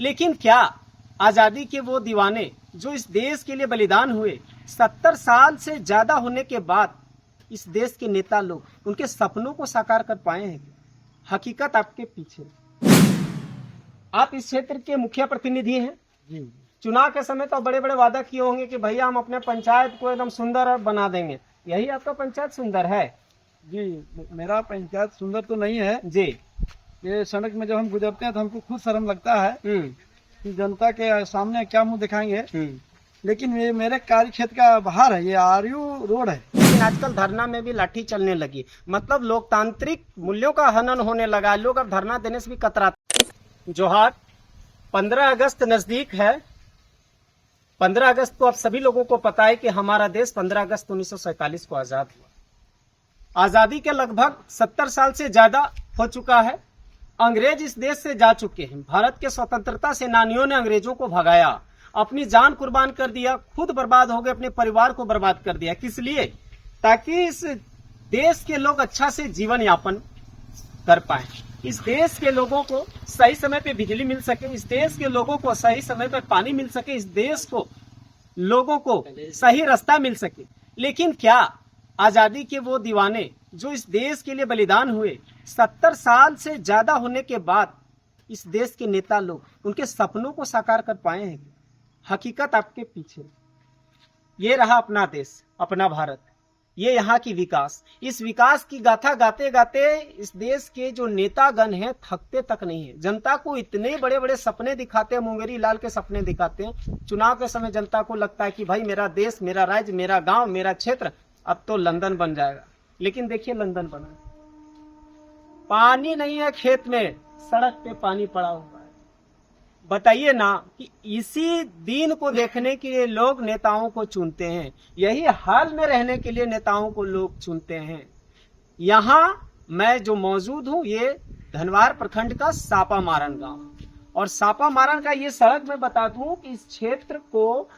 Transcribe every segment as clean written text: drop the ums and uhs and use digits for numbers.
लेकिन क्या आजादी के वो दीवाने जो इस देश के लिए बलिदान हुए, 70 साल से ज्यादा होने के बाद इस देश के नेता लोग उनके सपनों को साकार कर पाए हैं? हकीकत आपके पीछे। आप इस क्षेत्र के मुखिया प्रतिनिधि हैं जी। चुनाव के समय तो बड़े बड़े वादा किए होंगे कि भैया हम अपने पंचायत को एकदम सुंदर बना देंगे। यही आपका पंचायत सुंदर है? जी, मेरा पंचायत सुंदर तो नहीं है जी। ये सड़क में जब हम गुजरते हैं तो हमको खुद शर्म लगता है कि जनता के सामने क्या मुंह दिखाएंगे। लेकिन ये मेरे कार्य क्षेत्र का बाहर है, ये आरयू रोड है। लेकिन आजकल धरना में भी लाठी चलने लगी, मतलब लोकतांत्रिक मूल्यों का हनन होने लगा। लोग अब धरना देने से भी कतराते। जोहार, 15 अगस्त नजदीक है। 15 अगस्त को आप सभी लोगों को पता है कि हमारा देश 15 अगस्त 1947 को आजाद हुआ। आजादी के लगभग 70 साल से ज्यादा हो चुका है। अंग्रेज इस देश से जा चुके हैं। भारत के स्वतंत्रता सेनानियों ने अंग्रेजों को भगाया, अपनी जान कुर्बान कर दिया, खुद बर्बाद हो गए, अपने परिवार को बर्बाद कर दिया। किस लिए? ताकि इस देश के लोग अच्छा से जीवन यापन कर पाए, इस देश के लोगों को सही समय पे बिजली मिल सके, इस देश के लोगों को सही समय पे पानी मिल सके, इस देश को लोगों को सही रास्ता मिल सके। लेकिन क्या आजादी के वो दीवाने जो इस देश के लिए बलिदान हुए, 70 साल से ज्यादा होने के बाद इस देश के नेता लोग उनके सपनों को साकार कर पाए हैं? हकीकत आपके पीछे। ये रहा अपना देश, अपना भारत, ये यहाँ की विकास। इस विकास की गाथा गाते गाते इस देश के जो नेतागण हैं थकते तक नहीं है। जनता को इतने बड़े बड़े सपने दिखाते हैं, मुंगेरी लाल के सपने दिखाते हैं। चुनाव के समय जनता को लगता है कि भाई मेरा देश, मेरा राज्य, मेरा गांव, मेरा क्षेत्र अब तो लंदन बन जाएगा। लेकिन देखिए लंदन बना, पानी नहीं है खेत में, सड़क पे पानी पड़ा हुआ है। बताइए ना कि इसी दिन को देखने के लिए लोग नेताओं को चुनते हैं, यही हाल में रहने के लिए नेताओं को लोग चुनते हैं। यहाँ मैं जो मौजूद हूँ ये धनवार प्रखंड का सापा मारन गांव, और सापा मारन का ये सड़क मैं बता दूं कि इस क्षेत्र को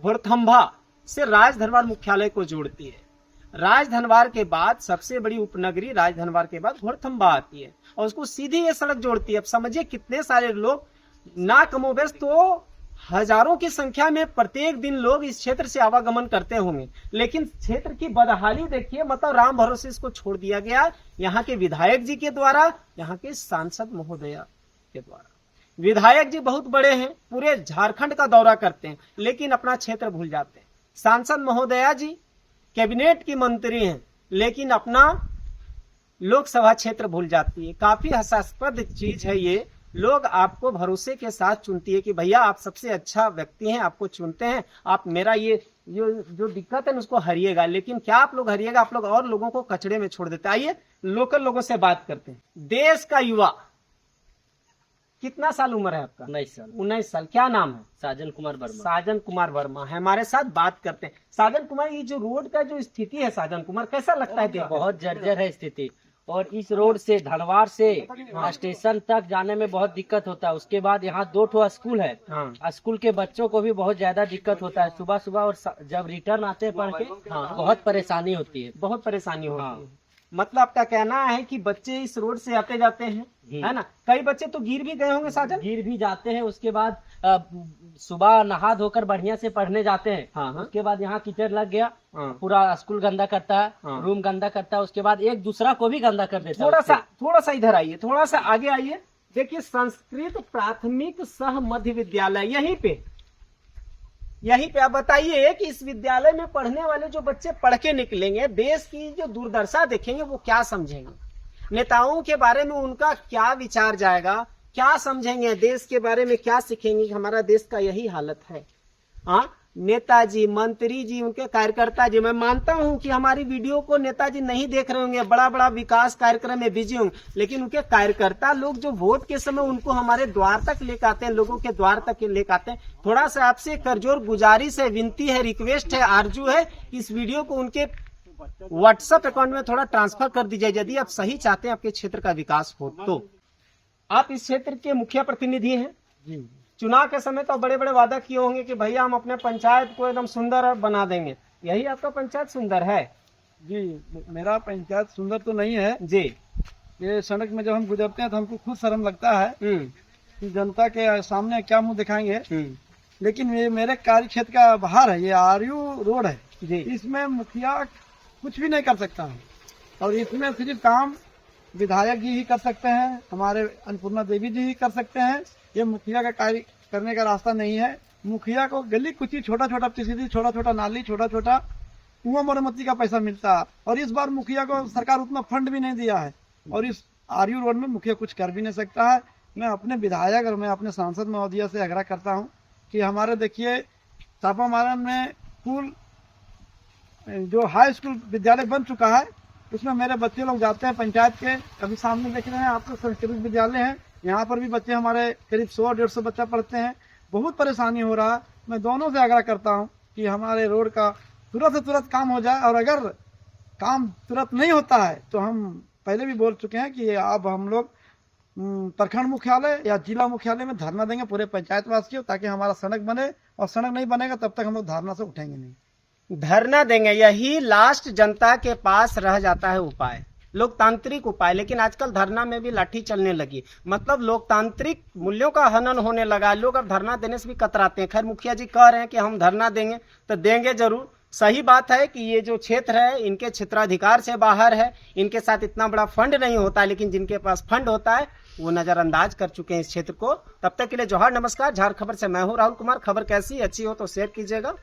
घोड़थंभा से राजधनवार मुख्यालय को जोड़ती है। राजधनवार के बाद सबसे बड़ी उपनगरी राजधनवार के बाद घोड़थंभा आती है और उसको सीधी ये सड़क जोड़ती है। अब समझिए कितने सारे लोग, ना कमोबेश तो हजारों की संख्या में प्रत्येक दिन लोग इस क्षेत्र से आवागमन करते होंगे। लेकिन क्षेत्र की बदहाली देखिए, मतलब राम भरोसे इसको छोड़ दिया गया यहाँ के विधायक जी के द्वारा, यहाँ के सांसद महोदया के द्वारा। विधायक जी बहुत बड़े हैं, पूरे झारखंड का दौरा करते हैं, लेकिन अपना क्षेत्र भूल जाते हैं। सांसद महोदया जी कैबिनेट की मंत्री हैं, लेकिन अपना लोकसभा क्षेत्र भूल जाती है। काफी हास्यास्पद चीज है ये। लोग आपको भरोसे के साथ चुनती है कि भैया आप सबसे अच्छा व्यक्ति हैं, आपको चुनते हैं, आप मेरा ये जो दिक्कत है उसको हरिएगा। लेकिन क्या आप लोग हरिएगा? आप लोग और लोगों को कचड़े में छोड़ देते। आइए लोकल लोगों से बात करते हैं। देश का युवा, कितना साल उम्र है आपका? 19 साल। 19 साल। क्या नाम है? साजन कुमार वर्मा। साजन कुमार वर्मा है हमारे साथ, बात करते हैं। साजन कुमार, ये जो रोड का जो स्थिति है साजन कुमार, कैसा लगता है? बहुत जर्जर है स्थिति, और इस रोड से धनवार से स्टेशन तक जाने में बहुत दिक्कत होता है। उसके बाद यहाँ 2 स्कूल है, स्कूल के बच्चों को भी बहुत ज्यादा दिक्कत होता है सुबह सुबह, और जब रिटर्न आते हैं पढ़ के बहुत परेशानी होती है, बहुत परेशानी होती है। मतलब आपका कहना है कि बच्चे इस रोड से आते जाते हैं, है ना? कई बच्चे तो गिर भी गए होंगे साजन? गिर भी जाते हैं। उसके बाद सुबह नहा धोकर बढ़िया से पढ़ने जाते हैं। उसके बाद यहाँ कीचड़ लग गया, पूरा स्कूल गंदा करता है, रूम गंदा करता है, उसके बाद एक दूसरा को भी गंदा कर देता है। थोड़ा सा इधर आइए, थोड़ा सा आगे आइए। देखिए संस्कृत प्राथमिक सह मध्य विद्यालय यहीं पे आप बताइए कि इस विद्यालय में पढ़ने वाले जो बच्चे पढ़ के निकलेंगे, देश की जो दुर्दशा देखेंगे, वो क्या समझेंगे? नेताओं के बारे में उनका क्या विचार जाएगा, क्या समझेंगे? देश के बारे में क्या सीखेंगे? हमारा देश का यही हालत है। हाँ, नेताजी, मंत्री जी, उनके कार्यकर्ता जी, मैं मानता हूं कि हमारी वीडियो को नेताजी नहीं देख रहे होंगे, बड़ा बड़ा विकास कार्यक्रम में बिजी होंगे, लेकिन उनके कार्यकर्ता लोग जो वोट के समय उनको हमारे द्वार तक लेकर आते हैं, लोगों के द्वार तक लेकर आते हैं। थोड़ा सा आपसे करजोर गुजारिश है, विनती है, रिक्वेस्ट है, आरजू है, इस वीडियो को उनके व्हाट्सएप अकाउंट में थोड़ा ट्रांसफर कर दीजिए, यदि आप सही चाहते हैं आपके क्षेत्र का विकास हो तो। आप इस क्षेत्र के मुखिया प्रतिनिधि हैं जी। चुनाव के समय तो बड़े बड़े वादा किए होंगे कि भैया हम अपने पंचायत को एकदम सुंदर बना देंगे। यही आपका पंचायत सुंदर है? जी, मेरा पंचायत सुंदर तो नहीं है जी। ये सड़क में जब हम गुजरते हैं तो हमको खुद शर्म लगता है कि जनता के सामने क्या मुंह दिखाएंगे, लेकिन ये मेरे कार्य क्षेत्र का बाहर है, ये आरयू रोड है जी। इसमें मुखिया कुछ भी नहीं कर सकता है और इसमें सिर्फ काम विधायक जी ही कर सकते हैं, हमारे अन्नपूर्णा देवी जी ही कर सकते हैं। ये मुखिया का कार्य करने का रास्ता नहीं है। मुखिया को गली कुची छोटा छोटा पीसीसी, छोटा छोटा नाली, छोटा छोटा कुआं मरम्मती का पैसा मिलता है और इस बार मुखिया को सरकार उतना फंड भी नहीं दिया है और इस आरयू रोड में मुखिया कुछ कर भी नहीं सकता है। मैं अपने विधायक और मैं अपने सांसद महोदय से आग्रह करता हूँ कि हमारे देखिए चापामारन में स्कूल जो हाई स्कूल विद्यालय बन चुका है उसमें मेरे बच्चे लोग जाते हैं पंचायत के, अभी सामने देख रहे हैं आपको संस्कृत विद्यालय है, यहाँ पर भी बच्चे हमारे करीब 100-150 बच्चा पढ़ते हैं। बहुत परेशानी हो रहा है। मैं दोनों से आग्रह करता हूँ कि हमारे रोड का तुरंत से तुरंत काम हो जाए और अगर काम तुरंत नहीं होता है तो हम पहले भी बोल चुके हैं कि अब हम लोग प्रखंड मुख्यालय या जिला मुख्यालय में धरना देंगे पूरे पंचायत वासियों, ताकि हमारा सड़क बने, और सड़क नहीं बनेगा तब तक हम लोग धरना से उठेंगे नहीं। धरना देंगे, यही लास्ट जनता के पास रह जाता है उपाय, लोकतांत्रिक उपाय। लेकिन आजकल धरना में भी लाठी चलने लगी, मतलब लोकतांत्रिक मूल्यों का हनन होने लगा। लोग अब धरना देने से भी कतराते हैं। खैर मुखिया जी कह रहे हैं कि हम धरना देंगे तो देंगे जरूर। सही बात है कि ये जो क्षेत्र है इनके क्षेत्राधिकार से बाहर है, इनके साथ इतना बड़ा फंड नहीं होता, लेकिन जिनके पास फंड होता है वो नजरअंदाज कर चुके हैं इस क्षेत्र को। तब तक के लिए जोहार, नमस्कार। झार खबर से मैं हूं राहुल कुमार। खबर कैसी अच्छी हो तो शेयर कीजिएगा।